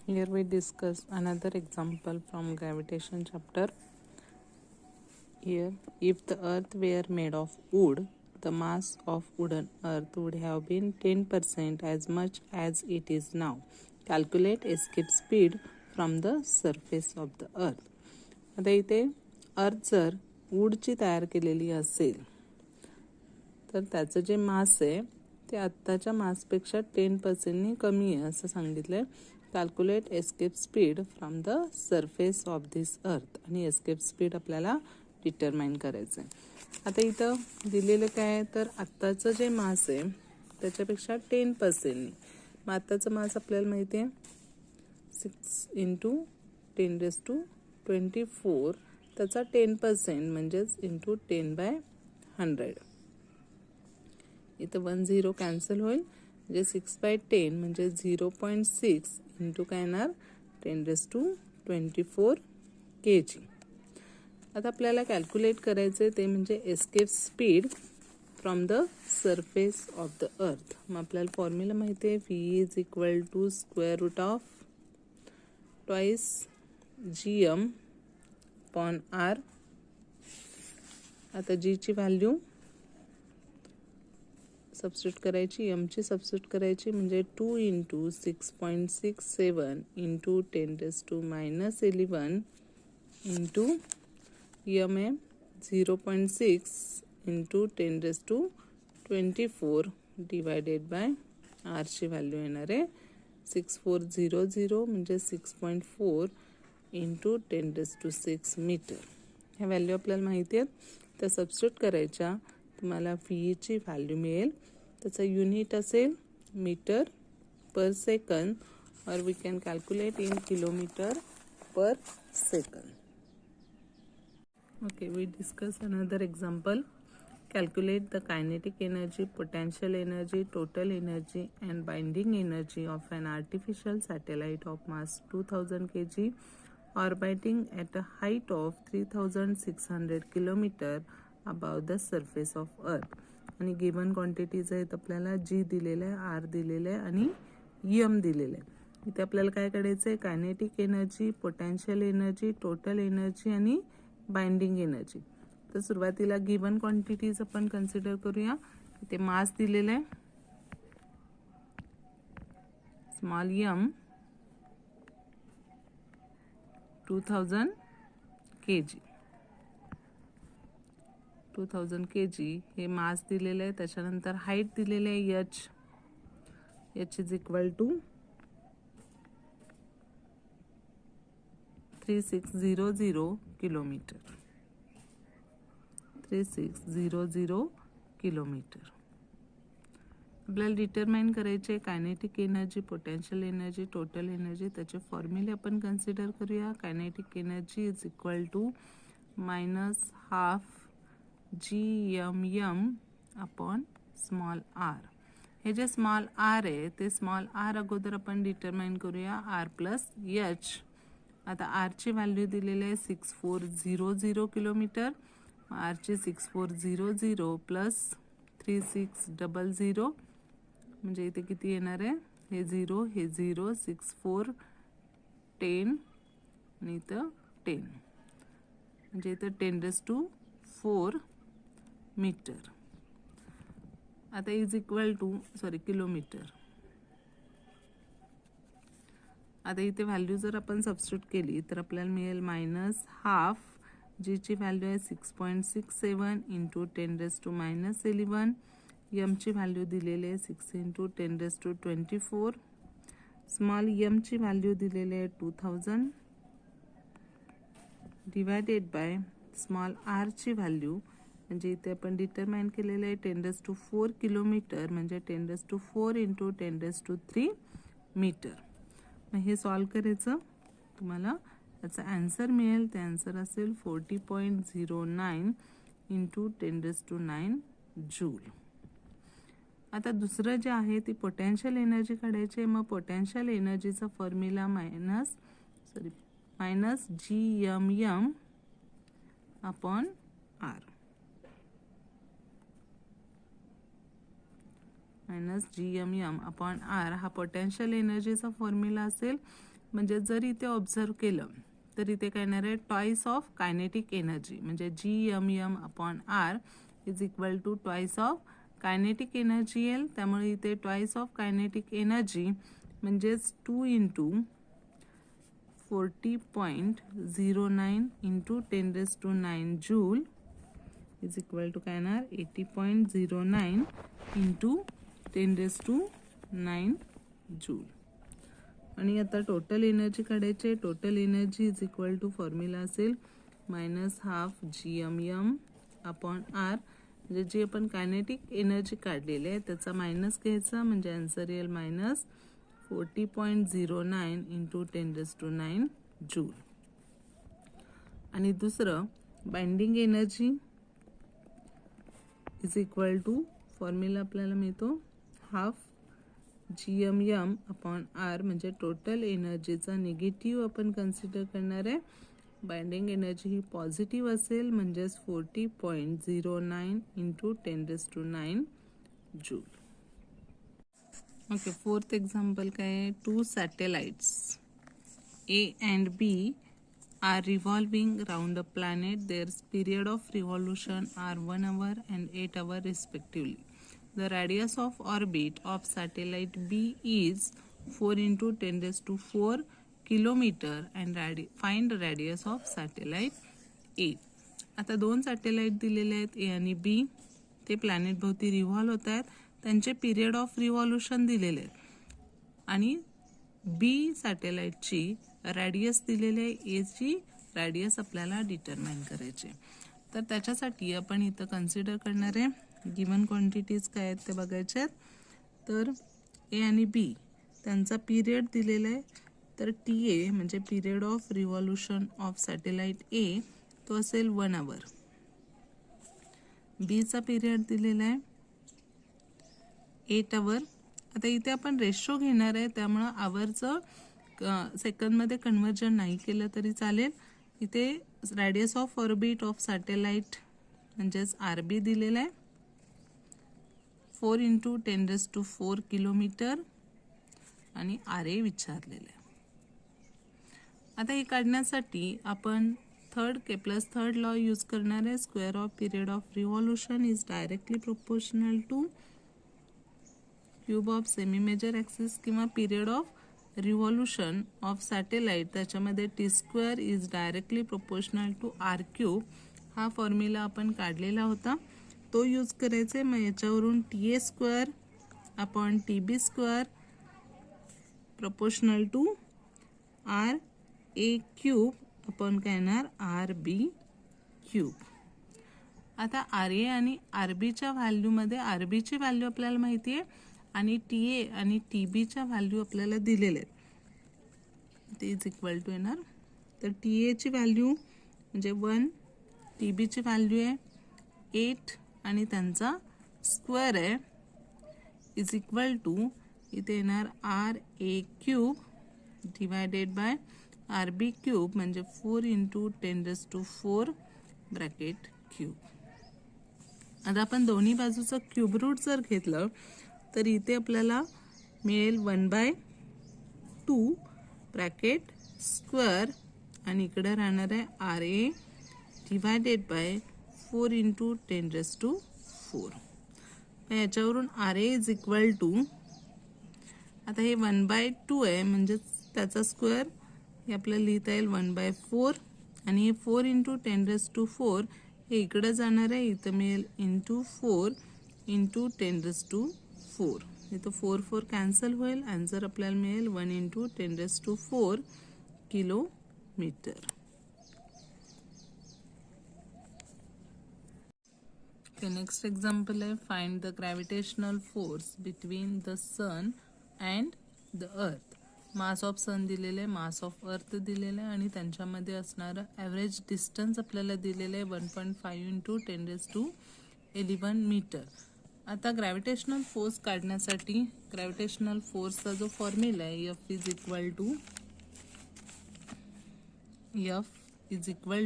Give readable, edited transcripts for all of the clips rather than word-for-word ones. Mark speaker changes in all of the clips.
Speaker 1: Here we discuss another example from gravitation chapter. Here, if the earth were made of wood, the mass of wooden earth would have been 10% as much as it is now. Calculate escape speed from the surface of the earth. आता इथे अर्थ जर वूडची तयार केलेली असेल तर त्याचं जे मास आहे ते आत्ताच्या मासपेक्षा 10%नी कमी आहे असं सांगितलंय. Calculate escape speed from the surface of this earth आणि एस्केप स्पीड आपल्याला डिटरमाइन करायचं आहे. आता इथं दिलेलं काय आहे तर आत्ताचं जे मास आहे त्याच्यापेक्षा 10%नी. मग आत्ताचं मास आपल्याला माहिती आहे 6 × 10⁻²4 त्याचा 10% म्हणजेच इंटू 10/100. इथं 1 0 कॅन्सल होईल म्हणजे 6/10 म्हणजे 0.6 इंटू काय येणार 10⁻24 kg. आता आपल्याला कॅल्क्युलेट करायचे ते म्हणजे escape speed from the surface of the earth. मग आपल्याला फॉर्म्युला माहिती आहे V = √2 gm/r. आता g ची व्हॅल्यू सबस्टिट्यूट करायची, m ची सबस्टिट्यूट करायची म्हणजे 2 × 6.67 इंटू 10⁻11 इंटू m आहे 0.6 इंटू 10⁻24 डिवायडेड बाय r ची व्हॅल्यू येणार आहे 6400 म्हणजे 6.4 इंटू 10⁻6 मीटर. ह्या व्हॅल्यू आपल्याला माहिती आहेत त्या सबस्टिट्यूट करायच्या. तुम्हाला V ची व्हॅल्यू मिळेल. त्याचा युनिट असेल मीटर पर सेकंद और we can calculate in kilometre per second. Okay, we discuss another example. Calculate the kinetic energy, potential energy, total energy and binding energy of an artificial satellite of mass 2000 kg orbiting at a height of 3600 km above the surface of earth. आणि given quantities आहेत आपल्याला G दिलेलं आहे, R दिलेलं आहे आणि M दिलेलं आहे. इथे आपल्याला काय काढायचं आहे kinetic energy, potential energy, total energy आणि बाइंडिंग एनर्जी. तर सुरुवातीला गिवन क्वांटिटीज आपण कन्सिडर करूया. इथे मास दिलेलं आहे स्मॉल m 2000 kg. 2000 kg हे मास दिलेलं आहे. त्याच्यानंतर हाईट दिलेलं आहे h = 3600 किलोमीटर. 3600 किलोमीटर. आपल्याला डिटरमाइन करायचे kinetic energy, potential energy, total energy. त्याचे फॉर्म्युले आपण कन्सिडर करूया. Kinetic energy = -12 gmm/r. हे जे स्मॉल r आहे ते स्मॉल r अगोदर आपण डिटरमाइन करूया r + h. आता r ची व्हॅल्यू दिलेली आहे 6400 किलोमीटर. r ची 6400 प्लस 3600 म्हणजे इथे किती येणार आहे हे 0 हे 0 64 10 आणि इथं 10 म्हणजे इथं 10⁻4 मीटर. आता किलोमीटर. आता इथे व्हॅल्यू जर आपण सबस्टिट्यूट केली तर आपल्याला मिळेल -12. जी ची व्हॅल्यू आहे 6.67 इंटू 10⁻11. m ची व्हॅल्यू दिलेली आहे 6 इंटू 10⁻24. स्मॉल m ची व्हॅल्यू दिलेली आहे 2000 डिवायडेड बाय स्मॉल r ची व्हॅल्यू म्हणजे इथे आपण डिटरमाइन केलेलं आहे 10⁻4 किलोमीटर म्हणजे 10⁻4 इंटू 10⁻3 मीटर. मग हे सॉल्व करायचं. तुम्हाला याचा आन्सर मिळेल. ते आन्सर असेल 40.09 इंटू 10⁻9 जूल. आता दुसरं जे आहे ती पोटेन्शियल एनर्जी काढायची. मग potential एनर्जीचा formula minus gmm/r. -gmm/r हा पोटेन्शियल एनर्जीचा फॉर्म्युला असेल. म्हणजे जर इथे ऑब्झर्व केलं तर इथे काय येणार आहे, ट्वाइस ऑफ कायनेटिक एनर्जी, म्हणजे G_m_m/r is equal to twice of kinetic energy येईल. त्यामुळे इथे ट्वाइस ऑफ कायनेटिक एनर्जी म्हणजेच 2 into 40.09 into 10⁹ joule is equal to काय येणार, 80.09 इंटू 10⁹ जूल. आणि आता टोटल एनर्जी काढायचे. Total energy is equal to formula असेल -12 G_m_m/r, म्हणजे जी आपण कायनेटिक एनर्जी काढलेली आहे त्याचा मायनस घ्यायचा, म्हणजे आन्सर येईल -40.09 इंटू 10⁹ जूल. आणि दुसरं binding energy is equal to formula आपल्याला मिळतो ½ G_m_m/r, म्हणजे टोटल एनर्जीचा निगेटिव्ह आपण कन्सिडर करणार आहे. बाइंडिंग एनर्जी ही पॉझिटिव्ह असेल, म्हणजेच 40.09 into 10⁹ joule. Okay, fourth example काय आहे, 2 satellites A and B are revolving round a planet. Their period of revolution are 1 hour and 8 hours respectively. The radius of orbit of satellite B is 4 into 10⁴ kilometer and find the radius of satellite A. आता दोन satellite दिलेले आहेत A आणि B. ते planet भोवती revolve होत आहेत. त्यांचे पिरियड ऑफ रिव्हॉल्युशन दिलेले आहेत आणि बी सॅटेलाइटची रॅडियस दिलेली आहे. एची रॅडियस आपल्याला डिटरमाइन करायचे. तर त्याच्यासाठी आपण इथं कन्सिडर करणार आहे गिवन क्वांटिटीज काय आहेत ते बघायचे आहेत. तर ए आणि बी त्यांचा पिरियड दिलेला आहे. तर TA म्हणजे period of revolution of satellite A तो असेल 1 आवर. बीचा पिरियड दिलेला आहे 8 आवर. आता इथे आपण रेशो घेणार आहे, त्यामुळं आवरचं सेकंडमध्ये कन्व्हर्जन नाही केलं तरी चालेल. इथे radius of orbit of satellite म्हणजेच RB दिलेलं आहे 4 इंटू 10⁴ किलोमीटर आणि RA विचारलेलं आहे. आता हे काढण्यासाठी आपण केपलर्स थर्ड लॉ यूज करणार आहे. Square of period of revolution is directly proportional to cube of semi major axis किंवा period of revolution of satellite त्याच्यामध्ये T² is directly proportional to R³ हा फॉर्म्युला आपण काढलेला होता, तो यूज करायचा. मग याच्यावरून TA² upon TB² proportional to RA³ upon काय येणार RB³. आता RA आणि RBच्या व्हॅल्यूमध्ये RBची व्हॅल्यू आपल्याला माहिती आहे आणि TA आणि TBच्या व्हॅल्यू आपल्याला दिलेले आहेत. ते इज इक्वल टू येणार. तर TA ची व्हॅल्यू म्हणजे 1, TBची व्हॅल्यू आहे 8 आणि त्यांचा स्क्वेअर आहे इज इक्वल टू इथे येणार RA³ डिवायडेड बाय RB³ म्हणजे 4 इंटू 10⁴ ब्रॅकेट क्यूब. आता आपण दोन्ही बाजूचं क्यूब रूट जर घेतलं तर इथे आपल्याला मिळेल 1/2 ब्रॅकेट स्क्वेअर आणि इकडे राहणार आहे RA डिवायडेड बाय 4 इंटू 10⁴. याच्यावरून RA इज इक्वल टू आता हे 1/2 आहे म्हणजे त्याचा स्क्वेअर हे आपल्याला लिहिता येईल 1/4 आणि हे 4 इंटू 10⁴ हे इकडं जाणार आहे. इथं मिळेल इंटू 4 इंटू 10⁴. इथं 4 4 कॅन्सल होईल. आन्सर आपल्याला मिळेल 1 इंटू 10⁴ किलोमीटर. नेक्स्ट एक्झाम्पल आहे find the gravitational force between the sun and the earth. Mass of सन दिलेलं आहे, मास ऑफ अर्थ दिलेलं आहे आणि त्यांच्यामध्ये असणारं ॲव्हरेज डिस्टन्स आपल्याला दिलेलं आहे 1.5 इंटू 10⁻11 मीटर. आता ग्रॅव्हिटेशनल फोर्स काढण्यासाठी ग्रॅव्हिटेशनल फोर्सचा जो फॉर्म्युला आहे F is equal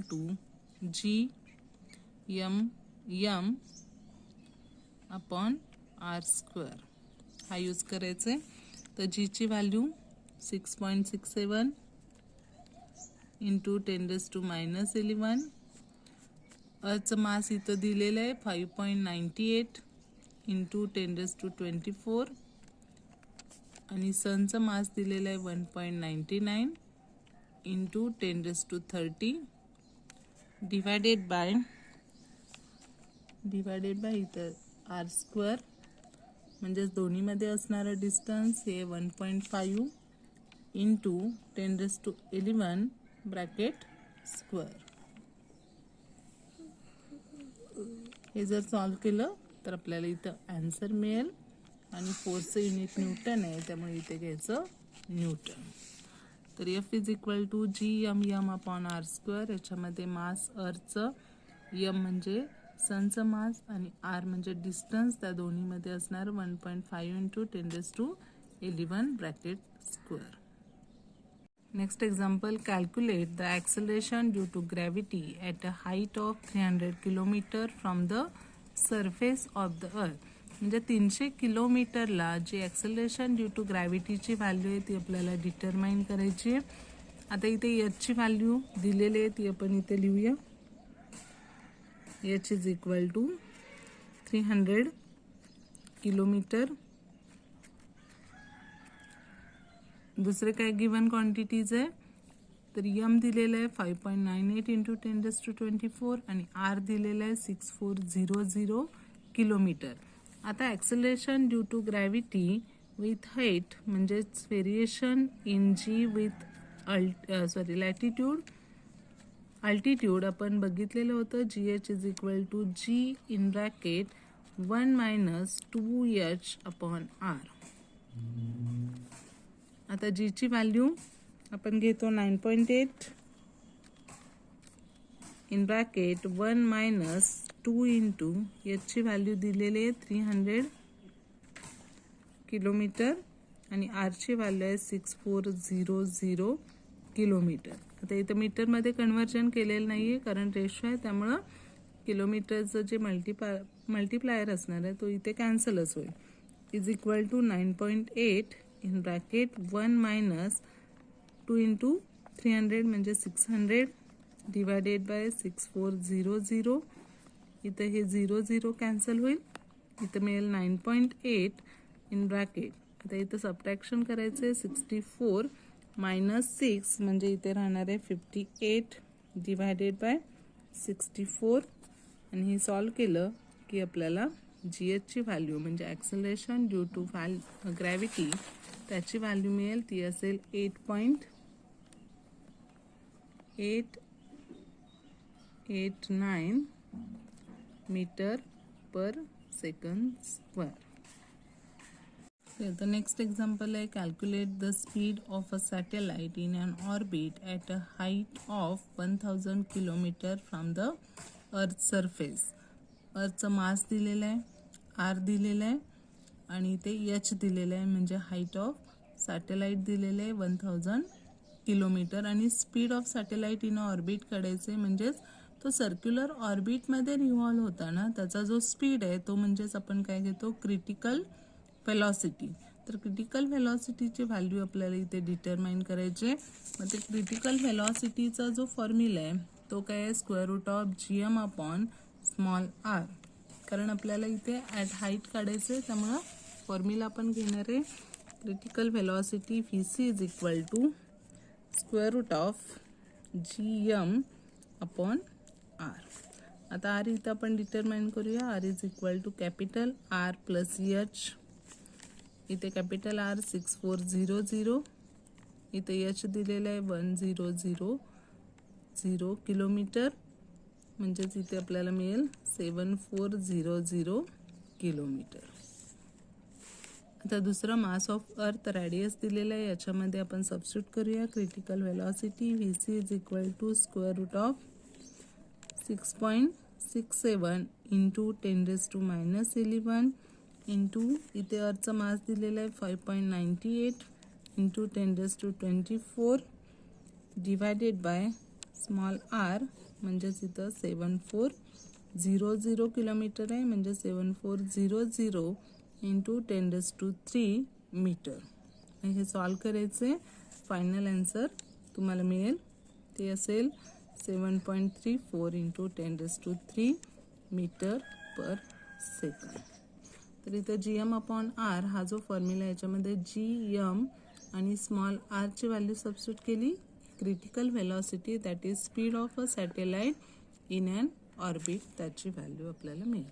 Speaker 1: to G_m_m upon R² हा यूज करायचा आहे. तर Gची व्हॅल्यू 6.67 इंटू 10⁻⁻11. अर्थचं मास इथं दिलेलं आहे 5.98 इंटू 10⁻24 आणि सनचं मास दिलेलं आहे 1.99 इंटू 10⁻30 डिवायडेड बाय इथं r², म्हणजेच दोन्हीमध्ये असणारं डिस्टन्स हे 1.5 इंटू 10⁻11 ब्रॅकेट स्क्वेअर. हे जर सॉल्व केलं तर आपल्याला इथं आन्सर मिळेल आणि फोर्सचं युनिट न्यूटन आहे, त्यामुळे इथे घ्यायचं न्यूटन. तर F is equal to G_m_m/r². याच्यामध्ये मास अर्थचं, m म्हणजे सनचं मास आणि r म्हणजे डिस्टन्स, त्या दोन्हीमध्ये असणार 1.5 into 10⁻11 bracket square. Next example, calculate the acceleration due to gravity at a height of 300 km from the surface of the earth. म्हणजे 300 किलोमीटरला जी acceleration due to ग्रॅव्हिटीची value आहे ती आपल्याला डिटरमाइन करायची आहे. आता इथे एचची व्हॅल्यू दिलेली आहे, ती आपण इथे लिहूया. H is equal to 300 kilometre. दुसरे काय गिवन क्वांटिटीज आहे, तर यम दिलेलं आहे 5.98 इंटू 10⁻24 आणि आर दिलेलं आहे 6400 किलोमीटर. आता acceleration due to gravity with height म्हणजेच variation in g with altitude आपण बघितलेलं होतं. GH is equal to G in bracket 1 - 2h/r. आता जीची व्हॅल्यू आपण घेतो 9.8 इन ब्रॅकेट 1 - 2 इंटू एचची व्हॅल्यू दिलेली आहे 300 किलोमीटर आणि आरची व्हॅल्यू आहे 6400 किलोमीटर. आता इथं मीटरमध्ये कन्व्हर्जन केलेलं नाही आहे कारण रेशो आहे, त्यामुळं किलोमीटरचं जे मल्टिप्लायर असणार आहे तो इथे कॅन्सलच होईल. Is equal to 9.8 in bracket 1 - 2 into 300 म्हणजे 600 डिवायडेड बाय 6400. इथं हे 00 कॅन्सल होईल, इथं मिळेल 9.8 इन ब्रॅकेट. आता इथं सबट्रॅक्शन करायचं आहे 64 - 6 म्हणजे इथे राहणार आहे 58 डिवायडेड बाय 64 आणि हे सॉल्व केलं की आपल्याला GHची व्हॅल्यू म्हणजे ॲक्सेलरेशन ड्यू टू ग्रॅव्हिटी त्याची व्हॅल्यू मिळेल, ती असेल 8.889 metre per second square. The next example आहे calculate the speed of a satellite in an orbit at a height of 1000 km from the earth's surface. अर्थचं मास दिलेलं आहे, R दिलेलं आहे आणि ते एच दिलेलं आहे, म्हणजे हाईट ऑफ सॅटेलाइट दिलेलं आहे 1000 किलोमीटर आणि speed of satellite in orbit काढायचे, म्हणजेच तो सर्क्युलर ऑर्बिटमध्ये रिव्हॉल्व होता ना, त्याचा जो स्पीड आहे तो म्हणजेच आपण काय घेतो क्रिटिकल व्हेलॉसिटी. तर क्रिटिकल व्हेलॉसिटीची व्हॅल्यू आपल्याला इथे डिटरमाइन करायचे. मग ते क्रिटिकल व्हेलॉसिटीचा जो फॉर्म्युला आहे तो काय आहे √Gm/r. कारण आपल्याला इथे ॲट हाईट काढायचं आहे, त्यामुळं फॉर्म्युला आपण घेणार आहे critical velocity VC is equal to √Gm/r. आता आर इथं आपण डिटरमाइन करूया. R is equal to capital R plus H. इथे कॅपिटल R 6400, इथे H दिलेलं आहे 1000 किलोमीटर, म्हणजेच इथे आपल्याला मिळेल 7400 किलोमीटर. आता दुसरा मास ऑफ अर्थ रेडियस दिलेला आहे, याच्यामध्ये आपण सबस्टिट्यूट करूया. Critical velocity VC is equal to √6.67 into 10⁻⁻11 into इथे अर्थचा मास दिलेला आहे 5.98 into 10⁻24 divided by small r, म्हणजेच इथं 7400 किलोमीटर आहे, म्हणजे 7400 इंटू 10⁻³ मीटर. हे सॉल्व करायचे. फायनल आन्सर तुम्हाला मिळेल ते असेल 7.34 इंटू 10⁻³ मीटर पर सेकंड. तर इथं GM/R हा जो फॉर्म्युला आहे याच्यामध्ये GM आणि स्मॉल r ची व्हॅल्यू सबस्टिट्यूट केली. Critical velocity that is speed of a satellite in an orbit त्याची व्हॅल्यू आपल्याला मिळेल.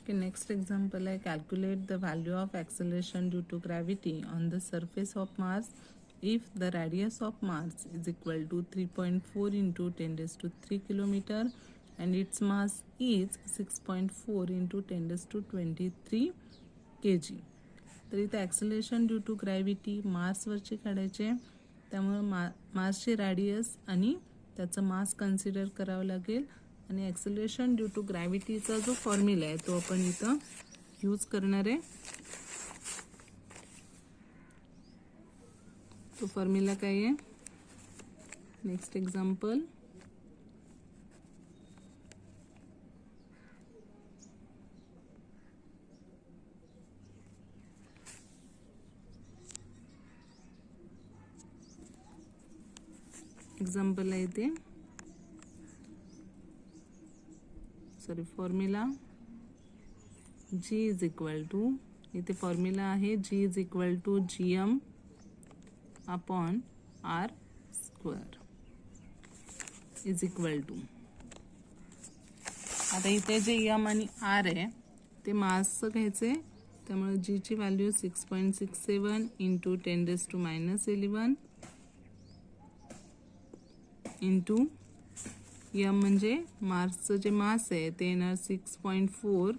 Speaker 1: ओके, नेक्स्ट एक्झाम्पल आहे calculate the value of acceleration due to gravity on the surface of Mars if the radius of Mars is equal to 3.4 into 10⁻³ kilometer and its mass is 6.4 into 10⁻23 kg. तर इथे acceleration due to gravity मार्सवरची काढायचे. त्यामुळे मार्सची radius आणि त्याचं मास consider करावं लागेल. आणि acceleration due to ग्रॅव्हिटीचा जो फॉर्म्युला आहे तो आपण इथं यूज करणार आहे. तो फॉर्म्युला काय आहे? नेक्स्ट एक्झाम्पल आहे इथे formula G is equal to, इथे फॉर्म्युला आहे G is equal to GM upon R square is equal to. आता इथे जे M आणि R आहे ते मासचं घ्यायचे. त्यामुळे G ची व्हॅल्यू 6.67 इंटू 10⁻11 इंटू M म्हणजे मार्सचं जे मास आहे ते येणार 6.4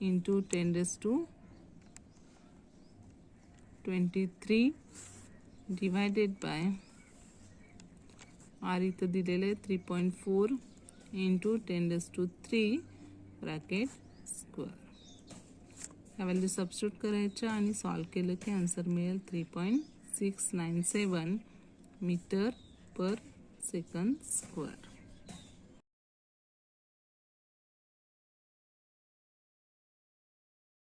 Speaker 1: इंटू 10⁻23 डिवायडेड बाय R इथं दिलेलं आहे 3.4 इंटू 10⁻³ ब्रॅकेट स्क्वेअर. ह्या व्हॅल्यू सबस्टिट्यूट करायच्या आणि सॉल्व केलं की आन्सर मिळेल 3.697 मीटर पर सेकंड स्क्वेअर.